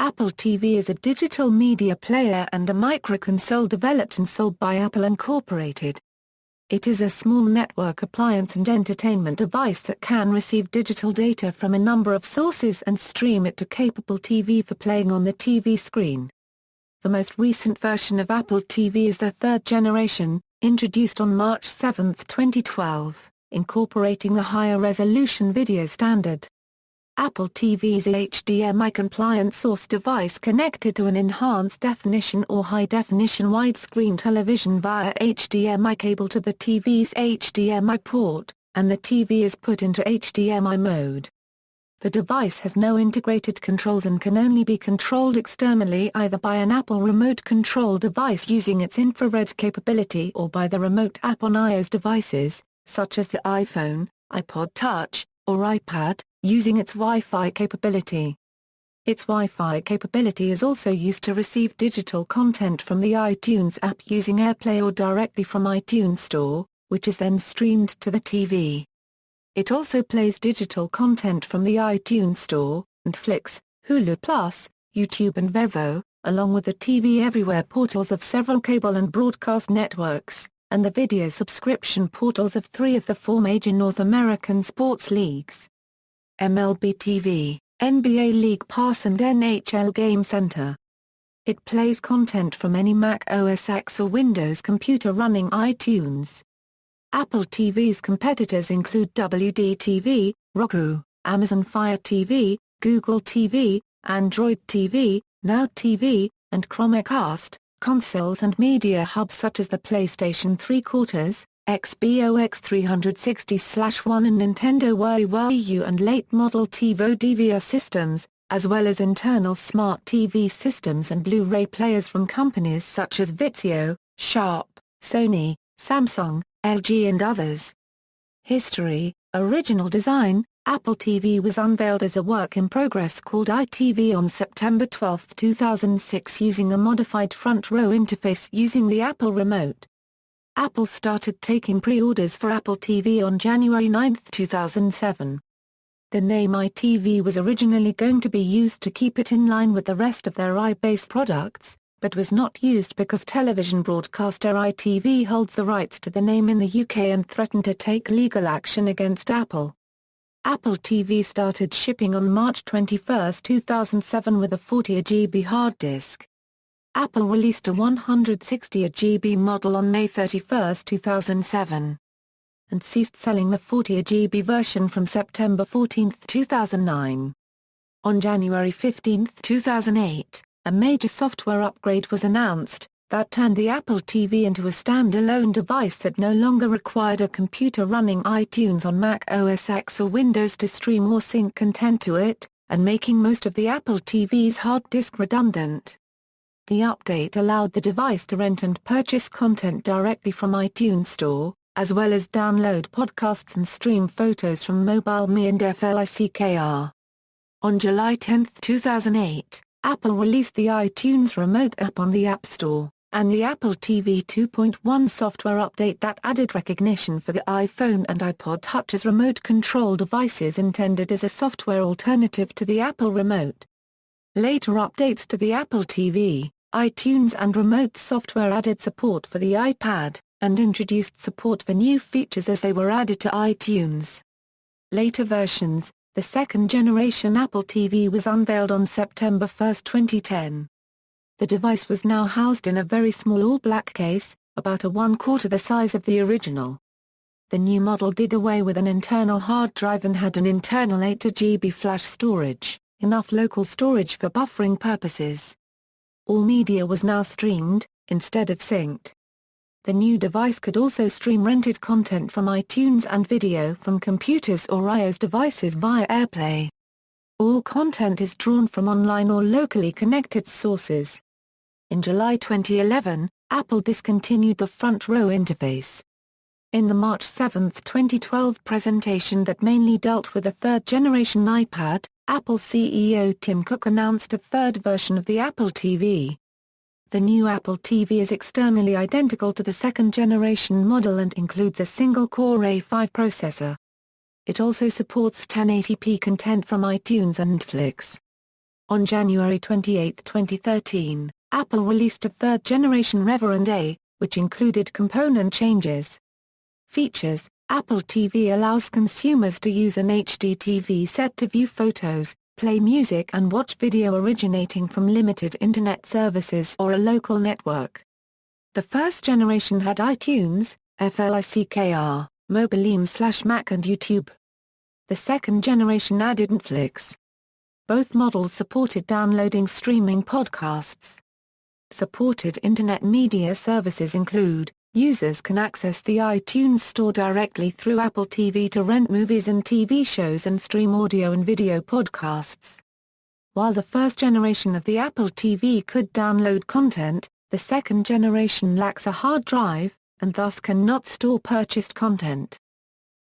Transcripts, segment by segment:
Apple TV is a digital media player and a microconsole developed and sold by Apple Incorporated. It is a small network appliance and entertainment device that can receive digital data from a number of sources and stream it to capable TV for playing on the TV screen. The most recent version of Apple TV is the third generation, introduced on March 7, 2012, incorporating the higher resolution video standard. Apple TV is a HDMI-compliant source device connected to an enhanced definition or high-definition widescreen television via HDMI cable to the TV's HDMI port, and the TV is put into HDMI mode. The device has no integrated controls and can only be controlled externally either by an Apple remote control device using its infrared capability or by the remote app on iOS devices, such as the iPhone, iPod Touch, or iPad, using its Wi-Fi capability. Its Wi-Fi capability is also used to receive digital content from the iTunes app using AirPlay or directly from iTunes Store, which is then streamed to the TV. It also plays digital content from the iTunes Store, Netflix, Hulu Plus, YouTube and Vevo, along with the TV Everywhere portals of several cable and broadcast networks, and the video subscription portals of 3 of the 4 major North American sports leagues: MLB TV, NBA League Pass and NHL Game Center. It plays content from any Mac OS X or Windows computer running iTunes. Apple TV's competitors include WD-TV, Roku, Amazon Fire TV, Google TV, Android TV, Now TV, and Chromecast. Consoles and media hubs such as the PlayStation 3/4, Xbox 360/1 and Nintendo Wii U and late-model TiVo DVR systems, as well as internal smart TV systems and Blu-ray players from companies such as Vizio, Sharp, Sony, Samsung, LG and others. History. Original design. Apple TV was unveiled as a work in progress called iTV on September 12, 2006 using a modified front-row interface using the Apple remote. Apple started taking pre-orders for Apple TV on January 9, 2007. The name iTV was originally going to be used to keep it in line with the rest of their i-based products, but was not used because television broadcaster ITV holds the rights to the name in the UK and threatened to take legal action against Apple. Apple TV started shipping on March 21, 2007 with a 40GB hard disk. Apple released a 160GB model on May 31, 2007, and ceased selling the 40GB version from September 14, 2009. On January 15, 2008, a major software upgrade was announced that turned the Apple TV into a standalone device that no longer required a computer running iTunes on Mac OS X or Windows to stream or sync content to it, and making most of the Apple TV's hard disk redundant. The update allowed the device to rent and purchase content directly from iTunes Store, as well as download podcasts and stream photos from MobileMe and FLICKR. On July 10, 2008, Apple released the iTunes Remote app on the App Store, and the Apple TV 2.1 software update that added recognition for the iPhone and iPod Touch as remote control devices intended as a software alternative to the Apple Remote. Later updates to the Apple TV, iTunes and Remote software added support for the iPad, and introduced support for new features as they were added to iTunes. Later versions, the second-generation Apple TV was unveiled on September 1, 2010. The device was now housed in a very small all-black case, about a 1/4 the size of the original. The new model did away with an internal hard drive and had an internal 8GB flash storage, enough local storage for buffering purposes. All media was now streamed, instead of synced. The new device could also stream rented content from iTunes and video from computers or iOS devices via AirPlay. All content is drawn from online or locally connected sources. In July 2011, Apple discontinued the front-row interface. In the March 7, 2012 presentation that mainly dealt with the third-generation iPad, Apple CEO Tim Cook announced a third version of the Apple TV. The new Apple TV is externally identical to the second-generation model and includes a single-core A5 processor. It also supports 1080p content from iTunes and Netflix. On January 28, 2013, Apple released a third-generation Reverend A, which included component changes. Features: Apple TV allows consumers to use an HD TV set to view photos, play music and watch video originating from limited internet services or a local network. The first generation had iTunes, FLICKR, Mobileam/Mac and YouTube. The second generation added Netflix. Both models supported downloading streaming podcasts. Supported internet media services include: users can access the iTunes Store directly through Apple TV to rent movies and TV shows and stream audio and video podcasts. While the first generation of the Apple TV could download content, the second generation lacks a hard drive, and thus cannot store purchased content.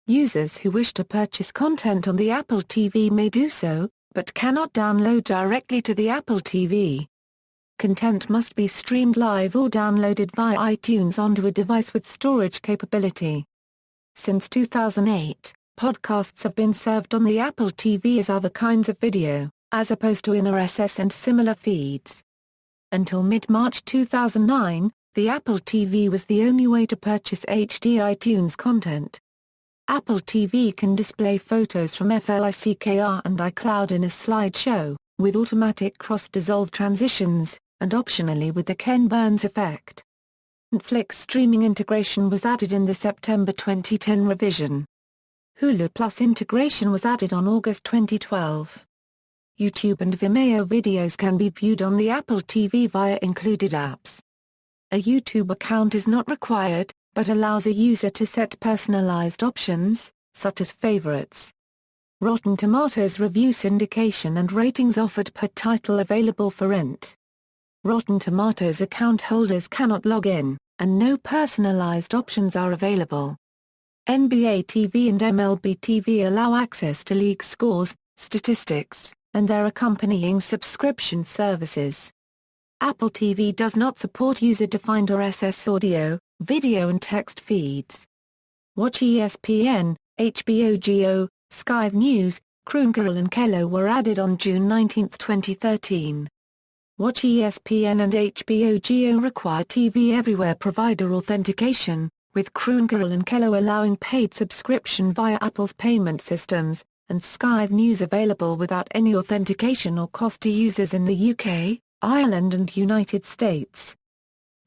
Users who wish to purchase content on the Apple TV may do so, but cannot download directly to the Apple TV. Content must be streamed live or downloaded via iTunes onto a device with storage capability. Since 2008, podcasts have been served on the Apple TV as other kinds of video, as opposed to in RSS and similar feeds. Until mid-March 2009, the Apple TV was the only way to purchase HD iTunes content. Apple TV can display photos from FLICKR and iCloud in a slideshow, with automatic cross-dissolve transitions, and optionally with the Ken Burns effect. Netflix streaming integration was added in the September 2010 revision. Hulu Plus integration was added on August 2012. YouTube and Vimeo videos can be viewed on the Apple TV via included apps. A YouTube account is not required, but allows a user to set personalized options, such as favorites. Rotten Tomatoes review syndication and ratings offered per title available for rent. Rotten Tomatoes account holders cannot log in, and no personalized options are available. NBA TV and MLB TV allow access to league scores, statistics, and their accompanying subscription services. Apple TV does not support user-defined RSS audio, video and text feeds. Watch ESPN, HBO Go, Sky News, Crunchyroll and Kello were added on June 19, 2013. Watch ESPN and HBO Go require TV Everywhere provider authentication, with Crunchyroll and Kello allowing paid subscription via Apple's payment systems, and Sky News available without any authentication or cost to users in the UK, Ireland and United States.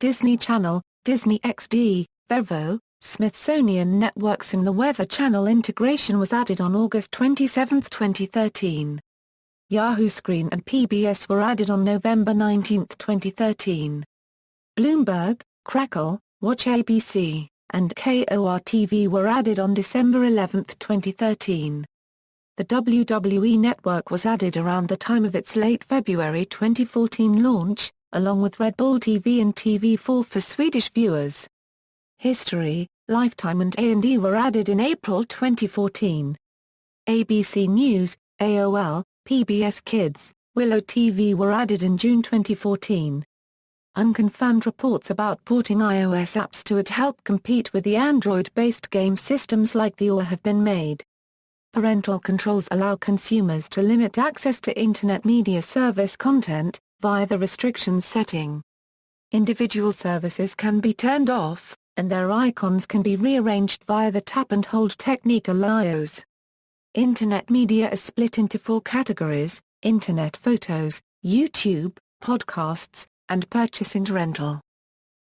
Disney Channel, Disney XD, Vevo, Smithsonian Networks and the Weather Channel integration was added on August 27, 2013. Yahoo Screen and PBS were added on November 19, 2013. Bloomberg, Crackle, Watch ABC, and KOR-TV were added on December 11, 2013. The WWE Network was added around the time of its late February 2014 launch, along with Red Bull TV and TV4 for Swedish viewers. History, Lifetime and A&E were added in April 2014. ABC News, AOL, PBS Kids, Willow TV were added in June 2014. Unconfirmed reports about porting iOS apps to it help compete with the Android-based game systems like the OR have been made. Parental controls allow consumers to limit access to Internet Media Service content, via the restrictions setting. Individual services can be turned off, and their icons can be rearranged via the tap-and-hold technique allows. Internet media is split into 4 categories: Internet photos, YouTube, podcasts, and purchase and rental.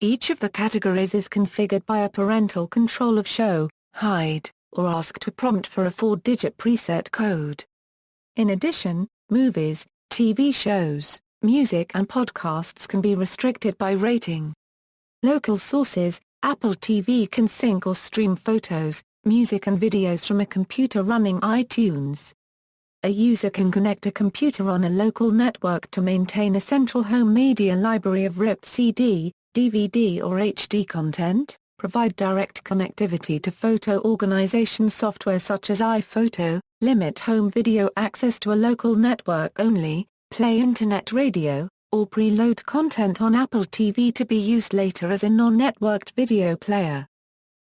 Each of the categories is configured by a parental control of show, hide, or ask to prompt for a 4-digit preset code. In addition, movies, TV shows, music and podcasts can be restricted by rating. Local sources: Apple TV can sync or stream photos, music and videos from a computer running iTunes. A user can connect a computer on a local network to maintain a central home media library of ripped CD, DVD or HD content, provide direct connectivity to photo organization software such as iPhoto, limit home video access to a local network only, play internet radio, or preload content on Apple TV to be used later as a non-networked video player.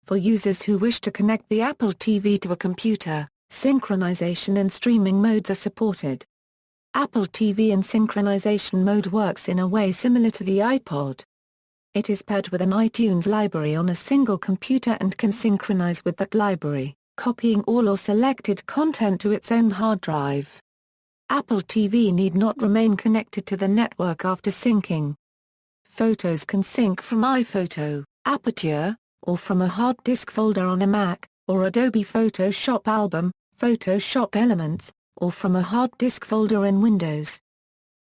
For users who wish to connect the Apple TV to a computer, synchronization and streaming modes are supported. Apple TV in synchronization mode works in a way similar to the iPod. It is paired with an iTunes library on a single computer and can synchronize with that library, copying all or selected content to its own hard drive. Apple TV need not remain connected to the network after syncing. Photos can sync from iPhoto, Aperture, or from a hard disk folder on a Mac, or Adobe Photoshop Album, Photoshop Elements, or from a hard disk folder in Windows.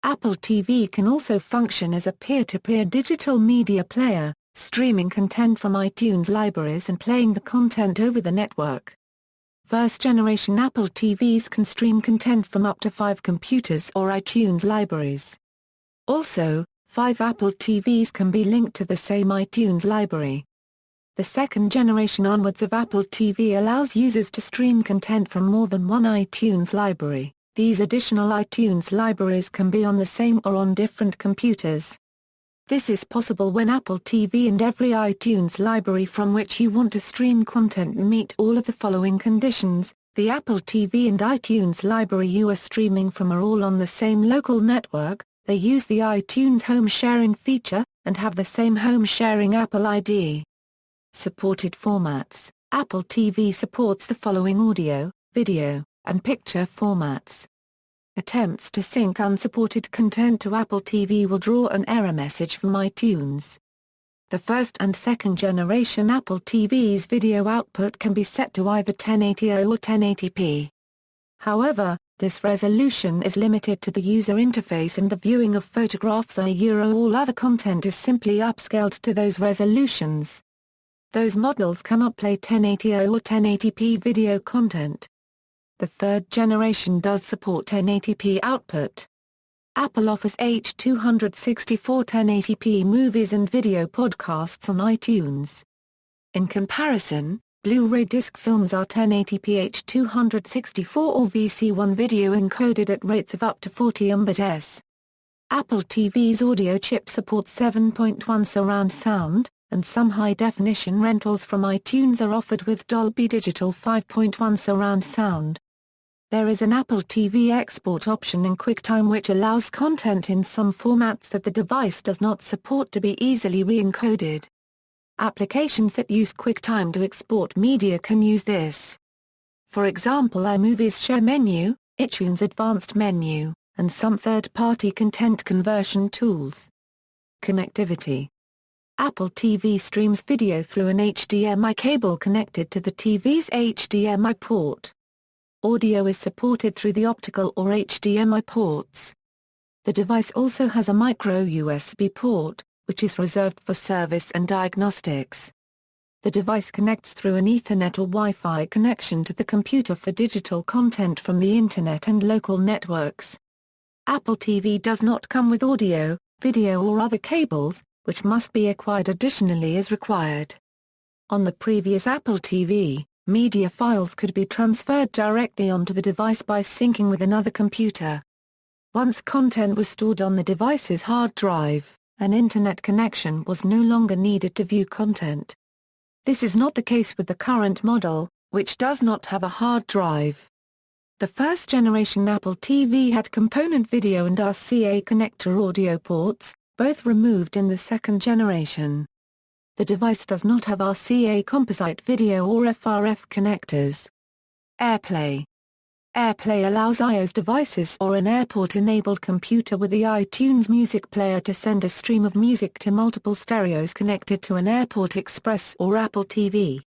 Apple TV can also function as a peer-to-peer digital media player, streaming content from iTunes libraries and playing the content over the network. First-generation Apple TVs can stream content from up to 5 computers or iTunes libraries. Also, 5 Apple TVs can be linked to the same iTunes library. The second generation onwards of Apple TV allows users to stream content from more than one iTunes library. These additional iTunes libraries can be on the same or on different computers. This is possible when Apple TV and every iTunes library from which you want to stream content meet all of the following conditions. The Apple TV and iTunes library you are streaming from are all on the same local network, they use the iTunes home sharing feature, and have the same home sharing Apple ID. Supported formats. Apple TV supports the following audio, video, and picture formats. Attempts to sync unsupported content to Apple TV will draw an error message from iTunes. The first and second generation Apple TV's video output can be set to either 1080p or 1080p. However, this resolution is limited to the user interface and the viewing of photographs. All other content is simply upscaled to those resolutions. Those models cannot play 1080p or 1080p video content. The third generation does support 1080p output. Apple offers H264 1080p movies and video podcasts on iTunes. In comparison, Blu-ray disc films are 1080p H264 or VC1 video encoded at rates of up to 40 Mbps. Apple TV's audio chip supports 7.1 surround sound, and some high-definition rentals from iTunes are offered with Dolby Digital 5.1 surround sound. There is an Apple TV export option in QuickTime which allows content in some formats that the device does not support to be easily re-encoded. Applications that use QuickTime to export media can use this. For example, iMovie's Share Menu, iTunes Advanced Menu, and some third-party content conversion tools. Connectivity. Apple TV streams video through an HDMI cable connected to the TV's HDMI port. Audio is supported through the optical or HDMI ports. The device also has a micro USB port, which is reserved for service and diagnostics. The device connects through an Ethernet or Wi-Fi connection to the computer for digital content from the Internet and local networks. Apple TV does not come with audio, video or other cables, which must be acquired additionally as required. On the previous Apple TV, media files could be transferred directly onto the device by syncing with another computer. Once content was stored on the device's hard drive, an internet connection was no longer needed to view content. This is not the case with the current model, which does not have a hard drive. The first generation Apple TV had component video and RCA connector audio ports, both removed in the second generation. The device does not have RCA composite video or FRF connectors. AirPlay. AirPlay allows iOS devices or an airport-enabled computer with the iTunes Music Player to send a stream of music to multiple stereos connected to an Airport Express or Apple TV.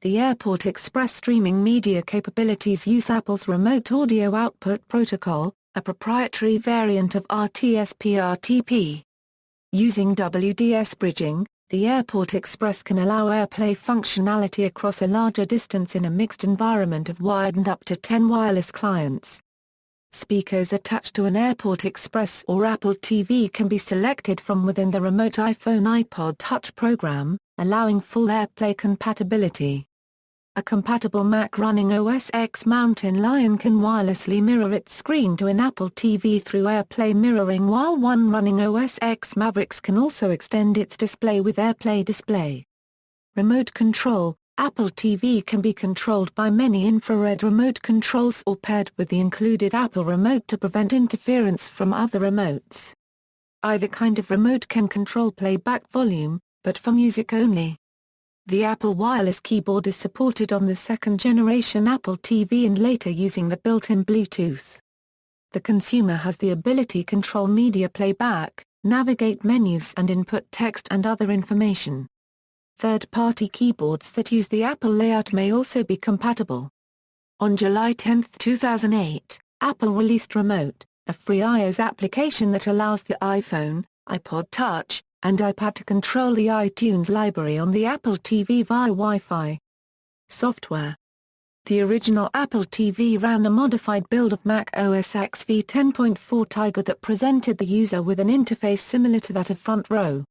The Airport Express streaming media capabilities use Apple's Remote Audio Output Protocol, a proprietary variant of RTSP-RTP. Using WDS bridging, the Airport Express can allow AirPlay functionality across a larger distance in a mixed environment of wired and up to 10 wireless clients. Speakers attached to an Airport Express or Apple TV can be selected from within the remote iPhone iPod Touch program, allowing full AirPlay compatibility. A compatible Mac running OS X Mountain Lion can wirelessly mirror its screen to an Apple TV through AirPlay mirroring, while one running OS X Mavericks can also extend its display with AirPlay Display. Remote control. Apple TV can be controlled by many infrared remote controls or paired with the included Apple remote to prevent interference from other remotes. Either kind of remote can control playback volume, but for music only. The Apple wireless keyboard is supported on the second-generation Apple TV and later using the built-in Bluetooth. The consumer has the ability to control media playback, navigate menus and input text and other information. Third-party keyboards that use the Apple layout may also be compatible. On July 10, 2008, Apple released Remote, a free iOS application that allows the iPhone, iPod Touch, and iPad to control the iTunes library on the Apple TV via Wi-Fi. Software. The original Apple TV ran a modified build of Mac OS X v10.4 Tiger that presented the user with an interface similar to that of Front Row.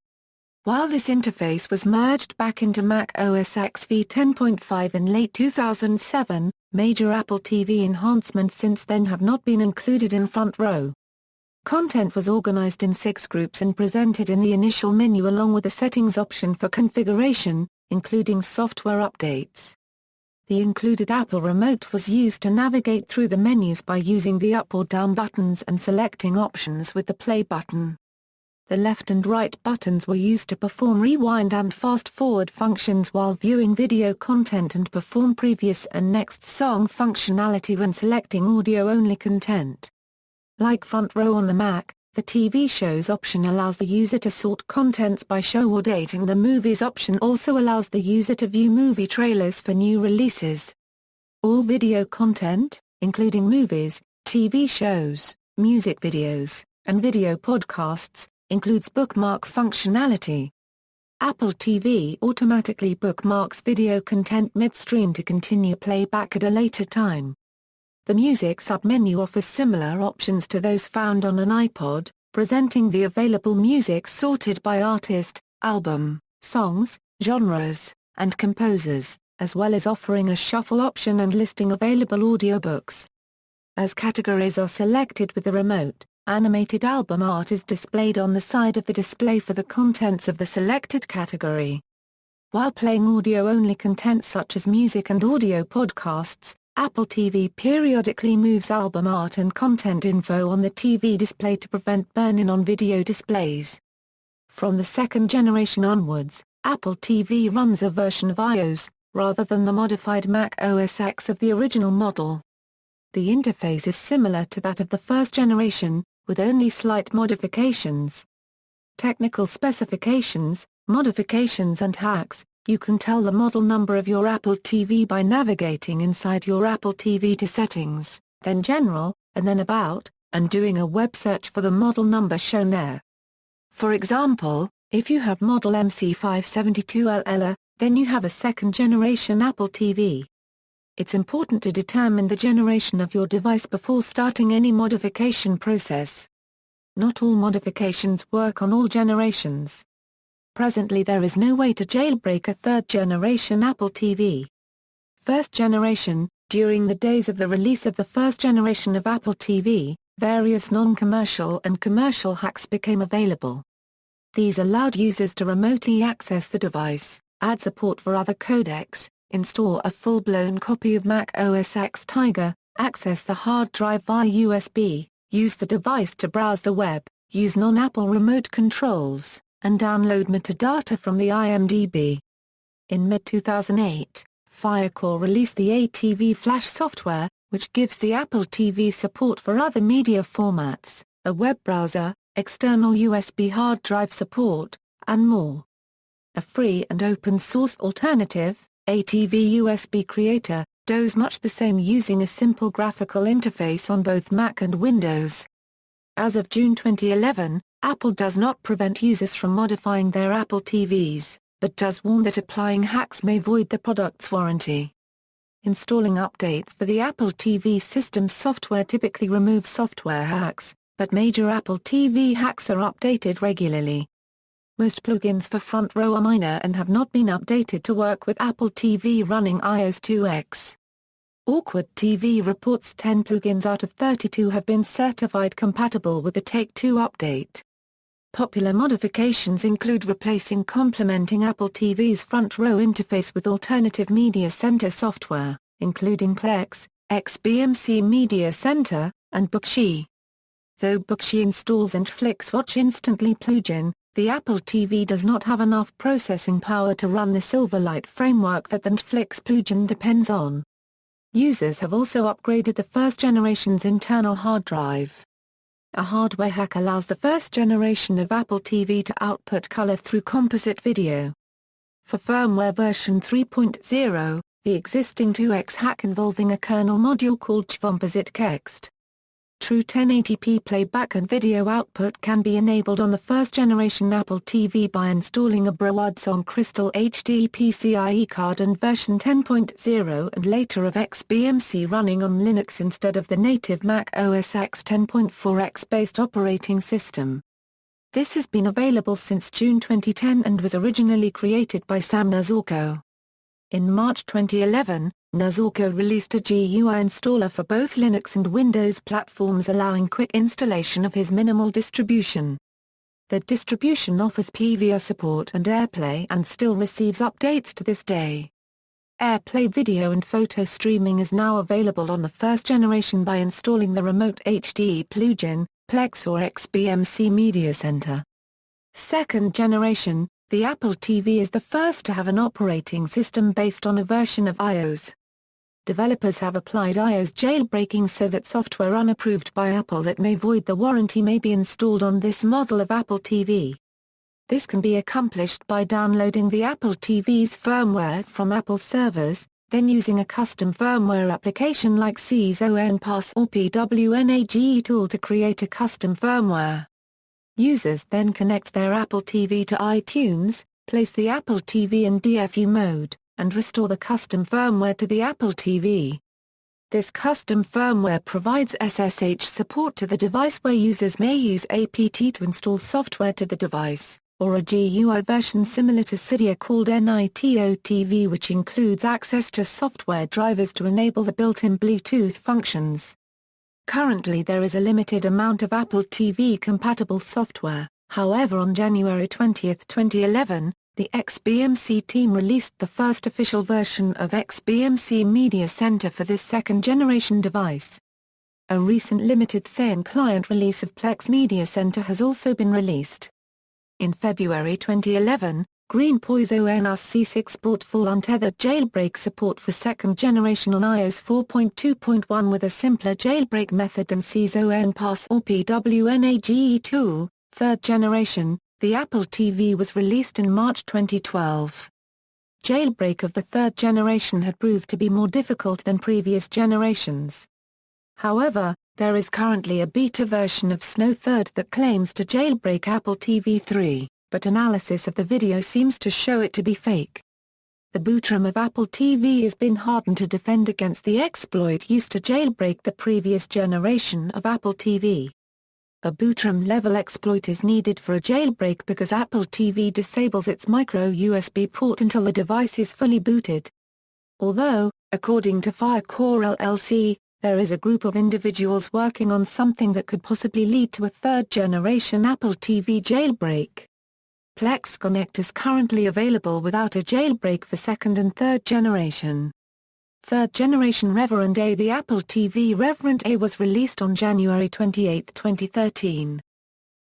While this interface was merged back into Mac OS X v10.5 in late 2007, major Apple TV enhancements since then have not been included in Front Row. Content was organized in 6 groups and presented in the initial menu along with a settings option for configuration, including software updates. The included Apple remote was used to navigate through the menus by using the up or down buttons and selecting options with the play button. The left and right buttons were used to perform rewind and fast-forward functions while viewing video content and perform previous and next song functionality when selecting audio-only content. Like Front Row on the Mac, the TV shows option allows the user to sort contents by show or date, and the movies option also allows the user to view movie trailers for new releases. All video content, including movies, TV shows, music videos, and video podcasts, includes bookmark functionality. Apple TV automatically bookmarks video content midstream to continue playback at a later time. The Music submenu offers similar options to those found on an iPod, presenting the available music sorted by artist, album, songs, genres, and composers, as well as offering a shuffle option and listing available audiobooks. As categories are selected with the remote, animated album art is displayed on the side of the display for the contents of the selected category. While playing audio-only content such as music and audio podcasts, Apple TV periodically moves album art and content info on the TV display to prevent burn-in on video displays. From the second generation onwards, Apple TV runs a version of iOS, rather than the modified Mac OS X of the original model. The interface is similar to that of the first generation, with only slight modifications. Technical specifications, modifications and hacks. You can tell the model number of your Apple TV by navigating inside your Apple TV to Settings, then General, and then About, and doing a web search for the model number shown there. For example, if you have model MC572LL, then you have a second-generation Apple TV. It's important to determine the generation of your device before starting any modification process. Not all modifications work on all generations. Presently there is no way to jailbreak a third-generation Apple TV. First generation. During the days of the release of the first generation of Apple TV, various non-commercial and commercial hacks became available. These allowed users to remotely access the device, add support for other codecs, install a full-blown copy of Mac OS X Tiger, access the hard drive via USB, use the device to browse the web, use non-Apple remote controls, and download metadata from the IMDb. In mid-2008, Firecore released the ATV Flash software, which gives the Apple TV support for other media formats, a web browser, external USB hard drive support, and more. A free and open-source alternative, ATV USB Creator, does much the same using a simple graphical interface on both Mac and Windows. As of June 2011, Apple does not prevent users from modifying their Apple TVs, but does warn that applying hacks may void the product's warranty. Installing updates for the Apple TV system software typically removes software hacks, but major Apple TV hacks are updated regularly. Most plugins for Front Row are minor and have not been updated to work with Apple TV running iOS 2X. Awkward TV reports 10 plugins out of 32 have been certified compatible with the Take-Two update. Popular modifications include replacing complementing Apple TV's front row interface with alternative Media Center software, including Plex, XBMC Media Center, and Bookshi. Though Bookshi installs and FlixWatch instantly plugin, the Apple TV does not have enough processing power to run the Silverlight framework that the Netflix plugin depends on. Users have also upgraded the first generation's internal hard drive. A hardware hack allows the first generation of Apple TV to output color through composite video. For firmware version 3.0, the existing 2x hack involving a kernel module called Composite Kext. True 1080p playback and video output can be enabled on the first-generation Apple TV by installing a Broadcom Crystal HD PCIe card and version 10.0 and later of XBMC running on Linux instead of the native Mac OS X 10.4X-based operating system. This has been available since June 2010 and was originally created by Sam Nazorko. In March 2011, Nazorko released a GUI installer for both Linux and Windows platforms allowing quick installation of his minimal distribution. The distribution offers PVR support and AirPlay and still receives updates to this day. AirPlay video and photo streaming is now available on the first generation by installing the Remote HD plugin, Plex or XBMC Media Center. Second generation, the Apple TV is the first to have an operating system based on a version of iOS. Developers have applied iOS jailbreaking so that software unapproved by Apple that may void the warranty may be installed on this model of Apple TV. This can be accomplished by downloading the Apple TV's firmware from Apple servers, then using a custom firmware application like CZONPass or PWNAGE tool to create a custom firmware. Users then connect their Apple TV to iTunes, place the Apple TV in DFU mode, and restore the custom firmware to the Apple TV. This custom firmware provides SSH support to the device where users may use apt to install software to the device, or a GUI version similar to Cydia called NITO-TV which includes access to software drivers to enable the built-in Bluetooth functions. Currently there is a limited amount of Apple TV-compatible software, however on January 20, 2011, the XBMC team released the first official version of XBMC Media Center for this second-generation device. A recent limited thin client release of Plex Media Center has also been released. In February 2011, Greenpoise ONS C6 brought full untethered jailbreak support for second generation on iOS 4.2.1 with a simpler jailbreak method than CZONPass or PWNAGE tool. Third generation, the Apple TV was released in March 2012. Jailbreak of the third generation had proved to be more difficult than previous generations. However, there is currently a beta version of Snow Third that claims to jailbreak Apple TV 3. But analysis of the video seems to show it to be fake. The bootrom of Apple TV has been hardened to defend against the exploit used to jailbreak the previous generation of Apple TV. A bootrom-level exploit is needed for a jailbreak because Apple TV disables its micro USB port until the device is fully booted. Although, according to Firecore LLC, there is a group of individuals working on something that could possibly lead to a third-generation Apple TV jailbreak. Plex Connect is currently available without a jailbreak for second and third generation. Third generation Reverend A. The Apple TV Reverend A was released on January 28, 2013.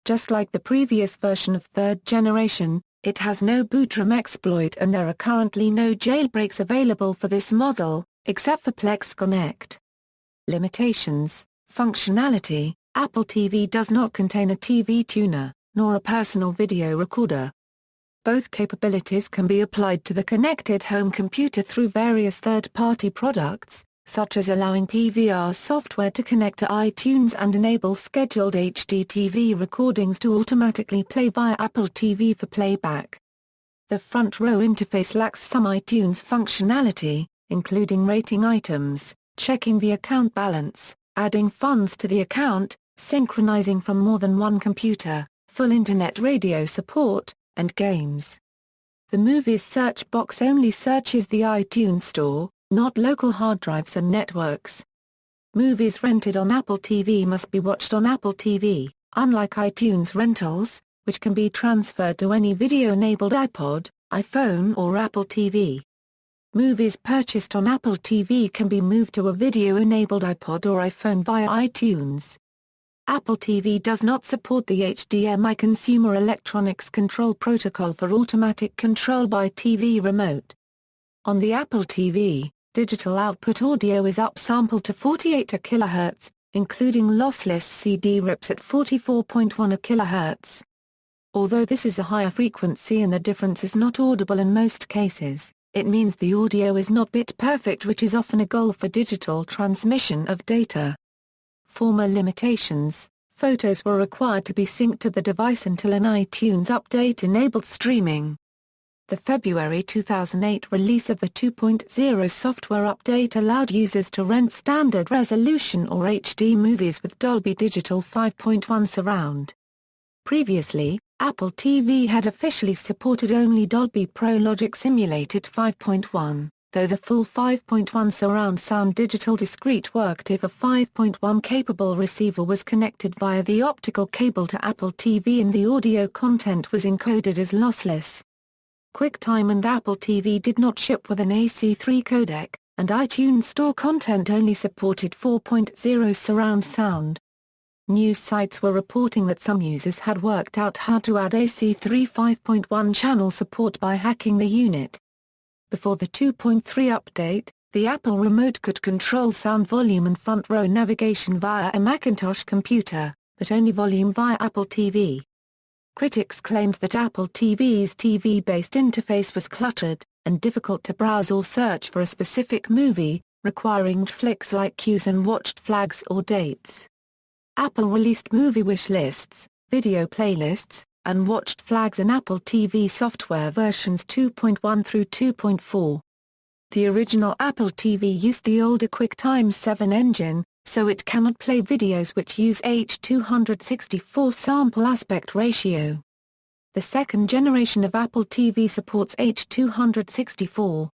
Just like the previous version of third generation, it has no bootrom exploit and there are currently no jailbreaks available for this model, except for Plex Connect. Limitations, functionality, Apple TV does not contain a TV tuner, nor a personal video recorder. Both capabilities can be applied to the connected home computer through various third-party products, such as allowing PVR software to connect to iTunes and enable scheduled HD TV recordings to automatically play via Apple TV for playback. The front row interface lacks some iTunes functionality, including rating items, checking the account balance, adding funds to the account, synchronizing from more than one computer, full internet radio support, and games. The Movies search box only searches the iTunes Store, not local hard drives and networks. Movies rented on Apple TV must be watched on Apple TV, unlike iTunes rentals, which can be transferred to any video-enabled iPod, iPhone or Apple TV. Movies purchased on Apple TV can be moved to a video-enabled iPod or iPhone via iTunes. Apple TV does not support the HDMI Consumer Electronics Control Protocol for automatic control by TV remote. On the Apple TV, digital output audio is upsampled to 48 kHz, including lossless CD rips at 44.1 kHz. Although this is a higher frequency and the difference is not audible in most cases, it means the audio is not bit perfect, which is often a goal for digital transmission of data. Former limitations: photos were required to be synced to the device until an iTunes update enabled streaming. The February 2008 release of the 2.0 software update allowed users to rent standard resolution or HD movies with Dolby Digital 5.1 surround. Previously, Apple TV had officially supported only Dolby Pro Logic Simulated 5.1, though the full 5.1 surround sound digital discrete worked if a 5.1 capable receiver was connected via the optical cable to Apple TV and the audio content was encoded as lossless. QuickTime and Apple TV did not ship with an AC3 codec, and iTunes Store content only supported 4.0 surround sound. News sites were reporting that some users had worked out how to add AC3 5.1 channel support by hacking the unit. Before the 2.3 update, the Apple Remote could control sound volume and front-row navigation via a Macintosh computer, but only volume via Apple TV. Critics claimed that Apple TV's TV-based interface was cluttered, and difficult to browse or search for a specific movie, requiring Netflix-like cues and watched flags or dates. Apple released movie wish lists, video playlists, and watched flags in Apple TV software versions 2.1 through 2.4. The original Apple TV used the older QuickTime 7 engine, so it cannot play videos which use H.264 sample aspect ratio. The second generation of Apple TV supports H.264.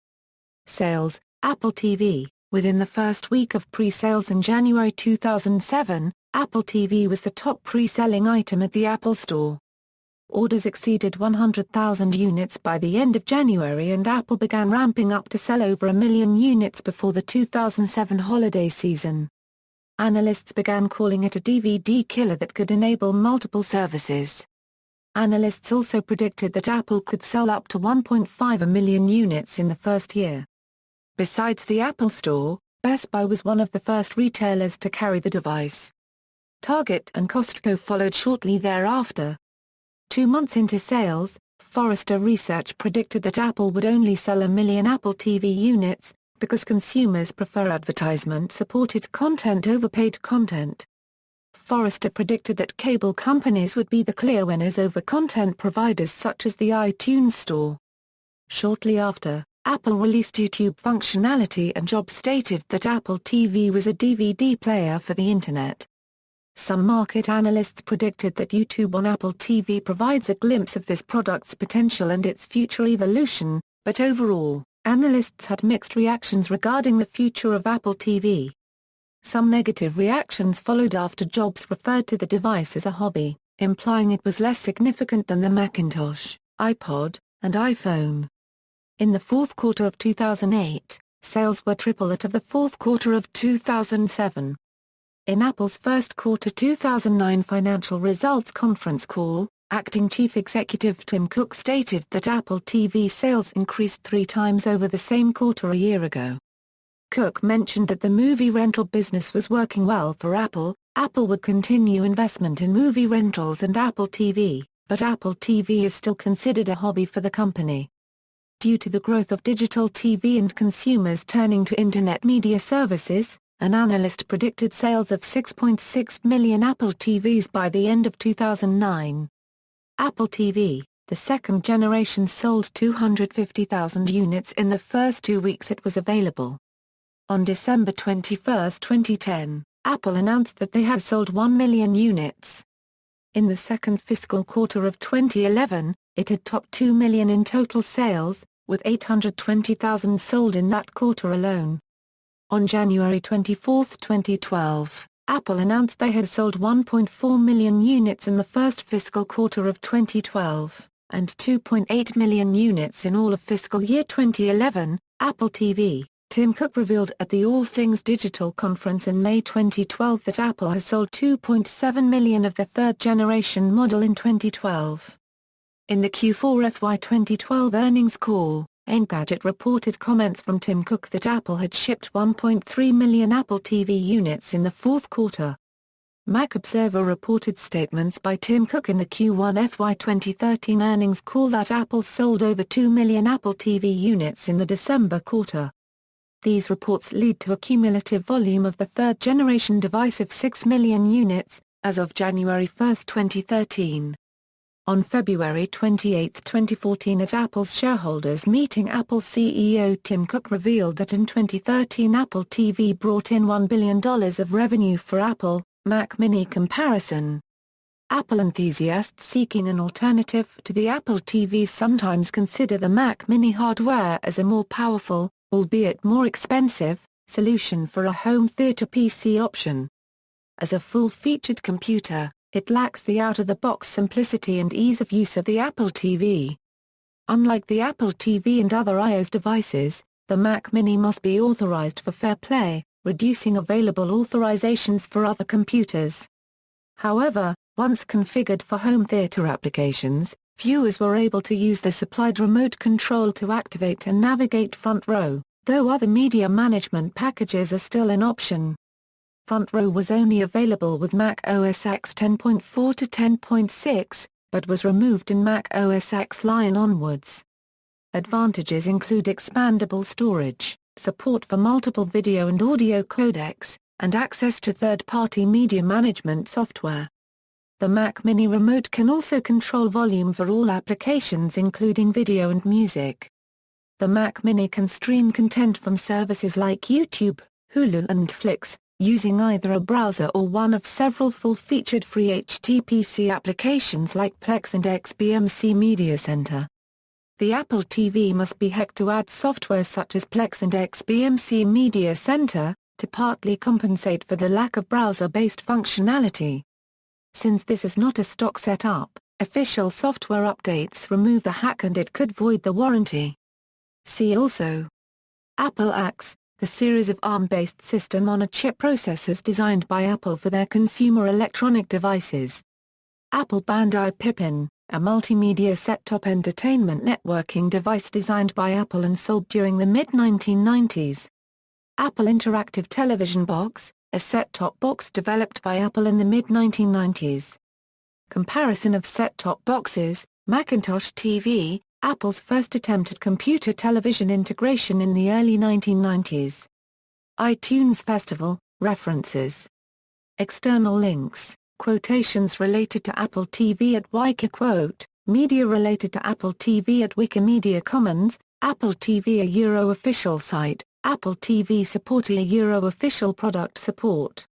Sales: Apple TV. Within the first week of pre-sales in January 2007, Apple TV was the top pre-selling item at the Apple Store. Orders exceeded 100,000 units by the end of January, and Apple began ramping up to sell over 1 million units before the 2007 holiday season. Analysts began calling it a DVD killer that could enable multiple services. Analysts also predicted that Apple could sell up to 1.5 million units in the first year. Besides the Apple Store, Best Buy was one of the first retailers to carry the device. Target and Costco followed shortly thereafter. 2 months into sales, Forrester Research predicted that Apple would only sell 1 million Apple TV units, because consumers prefer advertisement-supported content over paid content. Forrester predicted that cable companies would be the clear winners over content providers such as the iTunes Store. Shortly after, Apple released YouTube functionality, and Jobs stated that Apple TV was a DVD player for the Internet. Some market analysts predicted that YouTube on Apple TV provides a glimpse of this product's potential and its future evolution, but overall, analysts had mixed reactions regarding the future of Apple TV. Some negative reactions followed after Jobs referred to the device as a hobby, implying it was less significant than the Macintosh, iPod, and iPhone. In the fourth quarter of 2008, sales were triple that of the fourth quarter of 2007. In Apple's first quarter 2009 financial results conference call, acting chief executive Tim Cook stated that Apple TV sales increased 3 times over the same quarter a year ago. Cook mentioned that the movie rental business was working well for Apple. Apple would continue investment in movie rentals and Apple TV, but Apple TV is still considered a hobby for the company. Due to the growth of digital TV and consumers turning to Internet media services, an analyst predicted sales of 6.6 million Apple TVs by the end of 2009. Apple TV, the second generation, sold 250,000 units in the first 2 weeks it was available. On December 21, 2010, Apple announced that they had sold 1 million units. In the second fiscal quarter of 2011, it had topped 2 million in total sales, with 820,000 sold in that quarter alone. On January 24, 2012, Apple announced they had sold 1.4 million units in the first fiscal quarter of 2012, and 2.8 million units in all of fiscal year 2011. Apple TV. Tim Cook revealed at the All Things Digital conference in May 2012 that Apple has sold 2.7 million of the third-generation model in 2012. In the Q4 FY 2012 earnings call, Engadget reported comments from Tim Cook that Apple had shipped 1.3 million Apple TV units in the fourth quarter. Mac Observer reported statements by Tim Cook in the Q1 FY 2013 earnings call that Apple sold over 2 million Apple TV units in the December quarter. These reports lead to a cumulative volume of the third-generation device of 6 million units, as of January 1, 2013. On February 28, 2014 at Apple's shareholders meeting, Apple CEO Tim Cook revealed that in 2013 Apple TV brought in $1 billion of revenue for Apple. Mac Mini comparison. Apple enthusiasts seeking an alternative to the Apple TV sometimes consider the Mac Mini hardware as a more powerful, albeit more expensive, solution for a home theater PC option. As a full-featured computer, it lacks the out-of-the-box simplicity and ease of use of the Apple TV. Unlike the Apple TV and other iOS devices, the Mac Mini must be authorized for Fair Play, reducing available authorizations for other computers. However, once configured for home theater applications, viewers were able to use the supplied remote control to activate and navigate Front Row, though other media management packages are still an option. Front Row was only available with Mac OS X 10.4 to 10.6, but was removed in Mac OS X Lion onwards. Advantages include expandable storage, support for multiple video and audio codecs, and access to third-party media management software. The Mac Mini Remote can also control volume for all applications including video and music. The Mac Mini can stream content from services like YouTube, Hulu and Netflix, using either a browser or one of several full-featured free HTPC applications like Plex and XBMC Media Center. The Apple TV must be hacked to add software such as Plex and XBMC Media Center, to partly compensate for the lack of browser-based functionality. Since this is not a stock setup, official software updates remove the hack and it could void the warranty. See also: Apple AX, the series of ARM-based system-on-a-chip processors designed by Apple for their consumer electronic devices. Apple Bandai Pippin, a multimedia set-top entertainment networking device designed by Apple and sold during the mid-1990s. Apple Interactive Television Box, a set-top box developed by Apple in the mid-1990s. Comparison of set-top boxes. Macintosh TV, Apple's first attempt at computer television integration in the early 1990s. iTunes Festival, references. External links, quotations related to Apple TV at Wiki. Media related to Apple TV at Wikimedia Commons. Apple TV a Euro official site, Apple TV support a Euro official product support.